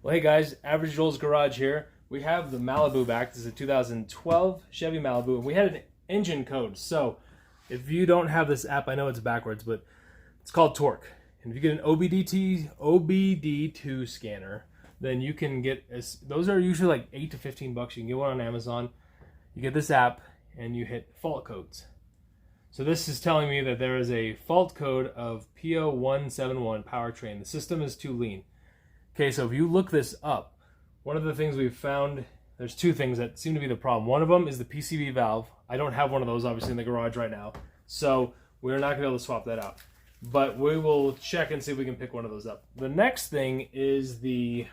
Well, hey guys, Average Joel's Garage here. We have the Malibu back. This is a 2012 Chevy Malibu, and we had an engine code. So, if you don't have this app, I know it's backwards, but it's called Torque. And if you get an OBD2 scanner, then you can get, those are usually like 8 to 15 bucks. You can get one on Amazon. You get this app, and you hit fault codes. So this is telling me that there is a fault code of PO171 powertrain. The system is too lean. Okay, so if you look this up, one of the things we've found, there's two things that seem to be the problem. One of them is the PCV valve. I don't have one of those, obviously, in the garage right now. So we're not going to be able to swap that out. But we will check and see if we can pick one of those up. The next thing is the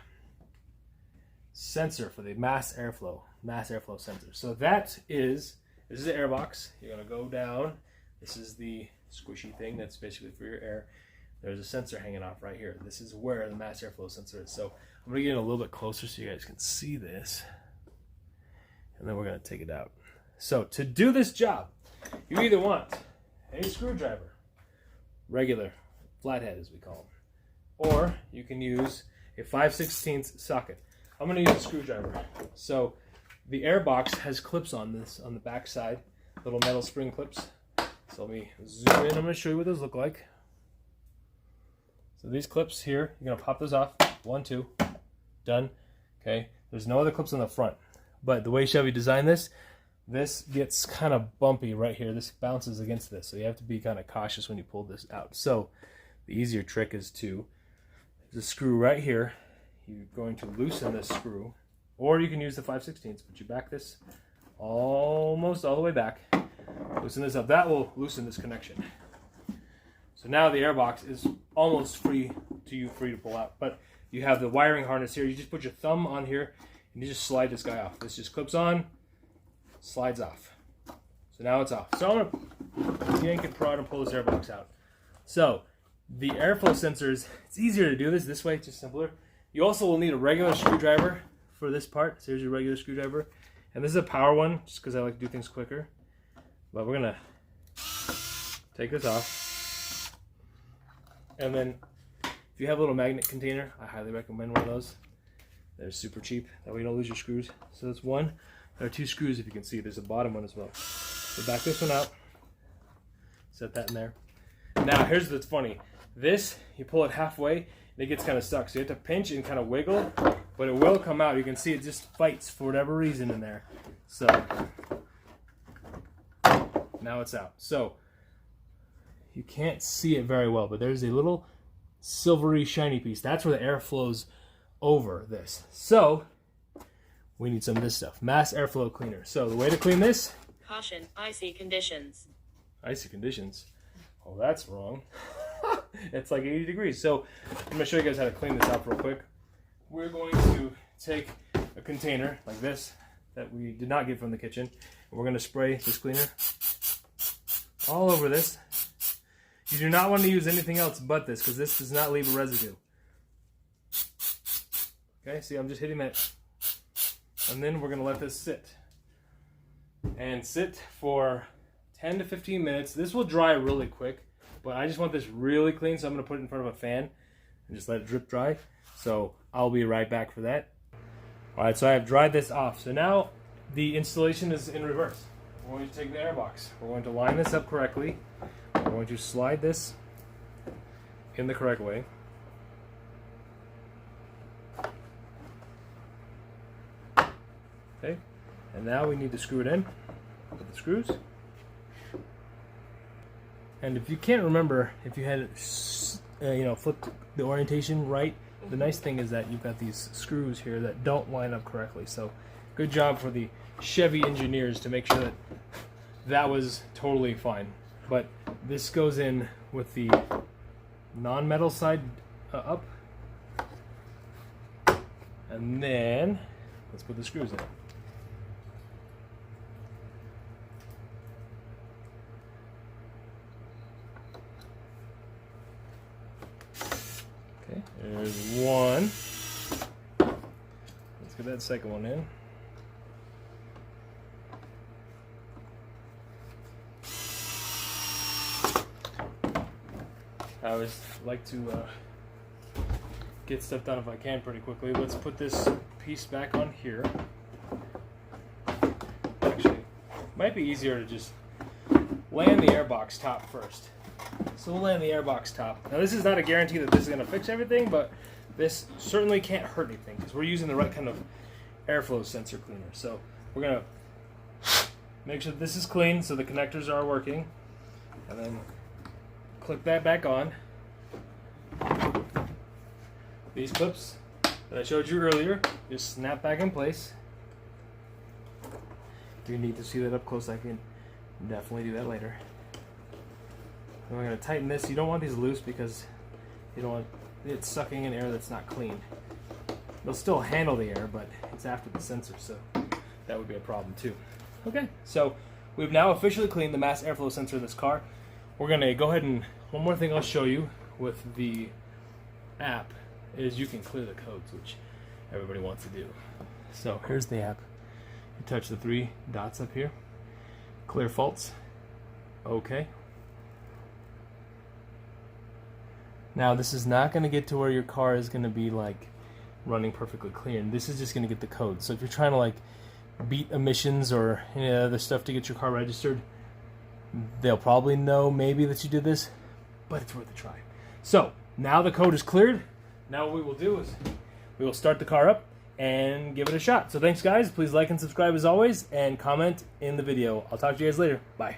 sensor for the mass airflow sensor. So this is the air box. You're going to go down. This is the squishy thing that's basically for your air. There's a sensor hanging off right here. This is where the mass airflow sensor is. So I'm going to get it a little bit closer so you guys can see this. And then we're going to take it out. So to do this job, you either want a screwdriver, regular flathead as we call them, or you can use a 5/16 socket. I'm going to use a screwdriver. So the air box has clips on this on the back side, little metal spring clips. So let me zoom in. I'm going to show you what those look like. So these clips here, you're going to pop those off. 1, 2, done. Okay, there's no other clips on the front. But the way Chevy designed this gets kind of bumpy right here. This bounces against this, so you have to be kind of cautious when you pull this out. So the easier trick is to, there's a screw right here. You're going to loosen this screw, or you can use the 5/16, but you back this almost all the way back. Loosen this up. That will loosen this connection. So now the airbox is almost free to pull out. But you have the wiring harness here. You just put your thumb on here and you just slide this guy off. This just clips on, slides off. So now it's off. So I'm going to yank and prod and pull this airbox out. So the airflow sensors, it's easier to do this way. It's just simpler. You also will need a regular screwdriver for this part. So here's your regular screwdriver. And this is a power one just because I like to do things quicker. But we're going to take this off. And then, if you have a little magnet container, I highly recommend one of those. They're super cheap. That way you don't lose your screws. So that's one. There are 2 screws, if you can see. There's a bottom one as well. So back this one out. Set that in there. Now, here's what's funny. This, you pull it halfway, and it gets kind of stuck. So you have to pinch and kind of wiggle, but it will come out. You can see it just fights for whatever reason in there. So, now it's out. So, you can't see it very well, but there's a little silvery shiny piece. That's where the air flows over this. So we need some of this stuff. Mass airflow cleaner. So the way to clean this. Caution, icy conditions. Icy conditions. Oh, that's wrong. It's like 80 degrees. So I'm going to show you guys how to clean this up real quick. We're going to take a container like this that we did not get from the kitchen. And we're going to spray this cleaner all over this. You do not want to use anything else but this, because this does not leave a residue. Okay, see, I'm just hitting that. And then we're going to let this sit. And sit for 10 to 15 minutes. This will dry really quick, but I just want this really clean, so I'm going to put it in front of a fan and just let it drip dry. So I'll be right back for that. Alright, so I have dried this off. So now the installation is in reverse. We're going to take the airbox. We're going to line this up correctly. We're going to slide this in the correct way. Okay, and now we need to screw it in with the screws. And if you can't remember, if you had it, flipped the orientation right, the nice thing is that you've got these screws here that don't line up correctly. So, good job for the Chevy engineers to make sure that that was totally fine. But this goes in with the non-metal side up. And then, let's put the screws in. Okay, there's one. Let's get that second one in. I always like to get stuff done if I can pretty quickly. Let's put this piece back on here. Actually, might be easier to just land the airbox top first. So we'll land the airbox top. Now this is not a guarantee that this is going to fix everything, but this certainly can't hurt anything because we're using the right kind of airflow sensor cleaner. So we're going to make sure that this is clean so the connectors are working, and then click that back on. These clips that I showed you earlier just snap back in place. If you need to see that up close, I can definitely do that later. And we're going to tighten this. You don't want these loose because you don't want it sucking in air that's not clean. They'll still handle the air, but it's after the sensor, so that would be a problem too. Okay, so we've now officially cleaned the mass airflow sensor in this car. We're going to go ahead and, one more thing I'll show you with the app is you can clear the codes, which everybody wants to do. So here's the app. You touch the 3 dots up here. Clear faults. Okay. Now this is not going to get to where your car is going to be like running perfectly clean. This is just going to get the code. So if you're trying to like beat emissions or any other stuff to get your car registered, they'll probably know maybe that you did this, but it's worth a try. So now the code is cleared. Now what we will do is we will start the car up and give it a shot. So thanks guys. Please like and subscribe as always and comment in the video. I'll talk to you guys later. Bye.